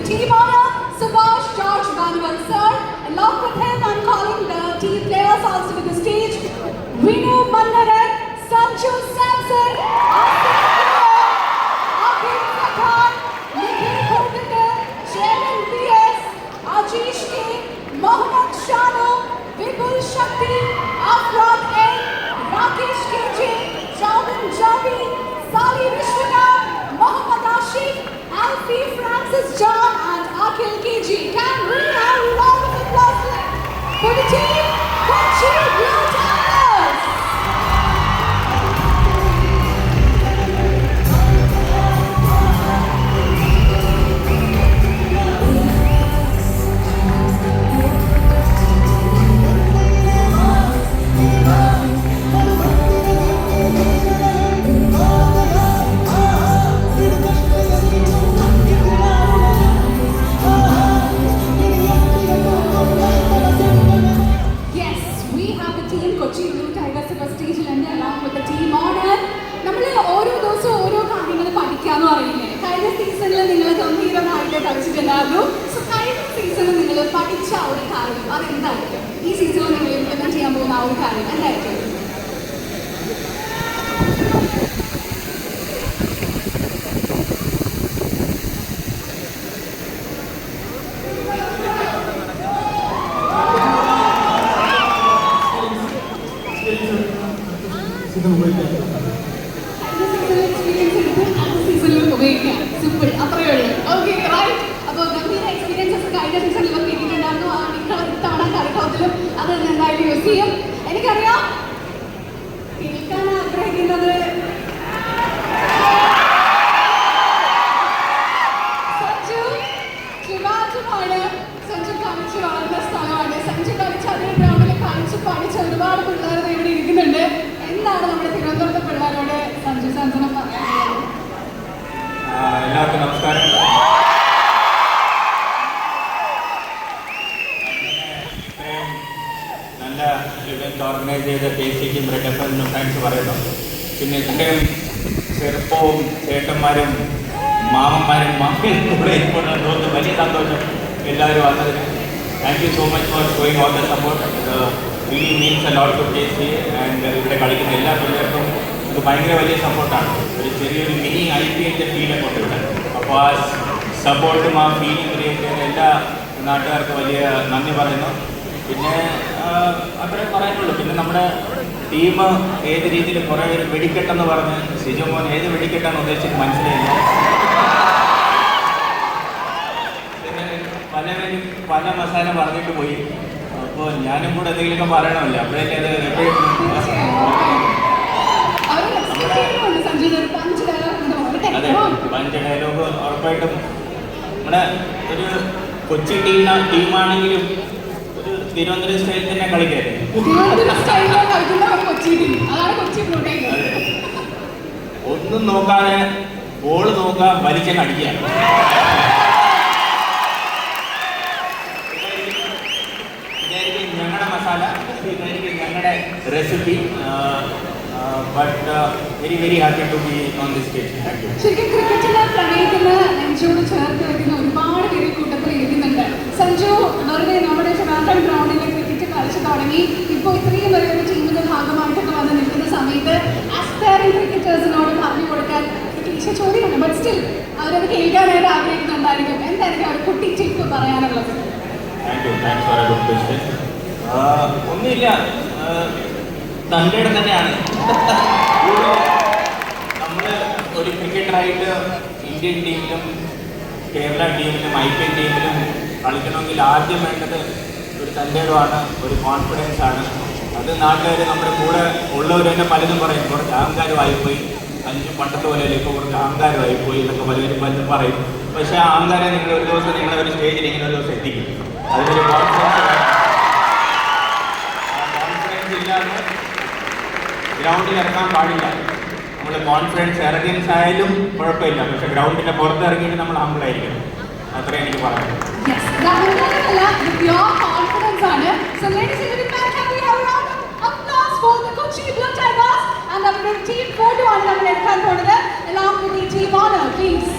team honor, Subhash George Manuel sir. Along with him, I'm calling the team players also to the stage. Vinu Mannaran, Sanju Samson, Akhil Khan, Nikhil Khurtikar, Chairman PS, Ajish K, Mohammad Shanu, Vipul Shakti, Afrod N, Rakesh KJ, Javin Javi, Sali Vishwanath, Mohammad Ashif, Alfie Francis John, and Akhil KG. Can we have a round of applause for the team Kochi Blue Tigers? എനിക്കറിയാം കേൾക്കാൻ ആഗ്രഹിക്കുന്നത് സഞ്ജു ട്രിവാൻഡ്രമാണ്. സഞ്ജു കളിച്ച് വളർന്ന സ്ഥലമാണ്. സഞ്ജു കളിച്ച് അതേ ഗ്രൗണ്ടിൽ കളിച്ച് പഠിച്ച ഒരുപാട് പിള്ളേർ ഇവിടെ ഇരിക്കുന്നുണ്ട്. എന്താണ് നമ്മുടെ തിരുവനന്തപുരത്തെ പിള്ളേരോട് സഞ്ജു സാംസൺ പറയാനുള്ളത്? എല്ലാവർക്കും നമസ്കാരം. നല്ല ഇവന്റ് ഓർഗനൈസ് ചെയ്ത KCക്കും റെഡ് എഫിനും താങ്ക്സ് പറയുന്നു. പിന്നെ ഇത്രയും ചെറുപ്പവും ചേട്ടന്മാരും മാമന്മാരും മാമയും കൂടെ ഇരിപ്പുണ്ടെന്ന് തോന്നുന്നു. വലിയ സന്തോഷം എല്ലാവരും വന്നതിന്. Thank you so much for showing all the support. Really means a lot to KC and ഇവിടെ കളിക്കുന്ന എല്ലാ പിള്ളേർക്കും ഇത് ഭയങ്കര വലിയ സപ്പോർട്ടാണ്. ഒരു ചെറിയൊരു മിനി IPL ഫീലൊക്കെ ഉണ്ട് ഇവിടെ. അപ്പോൾ ആ സപ്പോർട്ടും ആ ഫീലിംഗ് ക്രിയേറ്റ് ചെയ്യുന്ന എല്ലാ നാട്ടുകാർക്ക് വലിയ നന്ദി പറയുന്നു. പിന്നെ അത്രേ പറയാനുള്ളൂ. പിന്നെ നമ്മുടെ ടീം ഏത് രീതിയിൽ കുറേ ഒരു വെടിക്കെട്ടെന്ന് പറഞ്ഞ് സിജു മോൻ ഏത് വെടിക്കെട്ടാണ് ഉദ്ദേശിച്ചത് മനസ്സിലായില്ല. പിന്നെ പലവരും പല മസാല പറഞ്ഞിട്ട് പോയി. അപ്പോൾ ഞാനും കൂടെ എന്തെങ്കിലുമൊക്കെ പറയണമല്ലോ. അപ്പോഴേക്കും അത് എപ്പോഴും അതെ പഞ്ച് ഡയലോഗ് ഉറപ്പായിട്ടും നമ്മുടെ ഒരു കൊച്ചി ടീമാണെങ്കിലും ഒരു തിരുവനന്തപുരം സ്റ്റൈലിൽ തന്നെ കളിക്കാറ്. ഒന്നും നോക്കാതെ ബോൾ നോക്കാൻ വലിച്ചങ്ങ് അടിക്കുക. ഇതായിരിക്കും ഞങ്ങളുടെ മസാല, ഇതായിരിക്കും ഞങ്ങളുടെ recipe. But very very happy to be on this stage. Thank you. ശരിക്കും ക്രിക്കറ്റിലെ പ്രണയത്തിന് നെഞ്ചോട് ചേർത്ത് വെക്കുന്ന ഒരുപാട് പേര് കൂട്ടത്തിൽ ഇരിക്കുന്നുണ്ട്. സഞ്ജു വെറുതെ നമ്മുടെ ട്രിവാൻഡ്രം ഗ്രൗണ്ടിൽ ക്രിക്കറ്റ് കളിച്ചു തുടങ്ങി. ഇപ്പോൾ ഇത്രയും വലിയൊരു ടീമിന്റെ ഭാഗമായിട്ടൊക്കെ വന്ന് നിൽക്കുന്ന സമയത്ത് ആസ്പയറിംഗ് ക്രിക്കറ്റേഴ്സിനോട് പറഞ്ഞു കൊടുക്കാൻ ക്ലീശ ചോദ്യമാണ്. ബട്ട് സ്റ്റിൽ അവരത് കേൾക്കാനായിട്ട് ആഗ്രഹിക്കുന്നുണ്ടായിരിക്കും. എന്തായിരിക്കും അവർ കുട്ടി ടിപ്പ് പറയാനുള്ളത്? Thank you. Thanks for a good question. ഒന്നുമില്ല, തൻ്റെ ഇടം തന്നെയാണ്. നമ്മൾ ഒരു ക്രിക്കറ്ററായിട്ട് ഇന്ത്യൻ ടീമിലും കേരള ടീമിലും IPL ടീമിലും കളിക്കണമെങ്കിൽ ആദ്യം വേണ്ടത് ഒരു തൻ്റെ ഇടമാണ്, ഒരു കോൺഫിഡൻസ് ആണ്. അത് നാട്ടുകാർ നമ്മുടെ കൂടെ ഉള്ളവർ തന്നെ പലതും പറയും, കുറച്ച് അഹങ്കാരമായിപ്പോയി, അഞ്ച് പണ്ടത്തെ പോലെയല്ല ഇപ്പോൾ കുറച്ച് അഹങ്കാരമായിപ്പോയി എന്നൊക്കെ പലരും പറയും. പക്ഷേ ആ അഹങ്കാരം നിങ്ങൾ ഒരു ദിവസം നിങ്ങളെ ഒരു സ്റ്റേജിൽ ഇങ്ങനെ ഒരു ദിവസം എത്തിക്കും. അതിനൊരു കോൺഫിഡൻസ് ഇല്ലാതെ ഗ്രൗണ്ടിൽ ഇറങ്ങാൻ പാടില്ല. നമ്മൾ കോൺഫിഡൻസ് എറഗൻസ് ആയാലും കുഴപ്പമില്ല, പക്ഷെ ഗ്രൗണ്ടിൻ്റെ പുറത്ത് ഇറങ്ങിയിട്ട് നമ്മൾ ഹമ്പിളായിരിക്കണം. അത്രേ എനിക്ക് പറയാം. And our team photo on the team honor, please.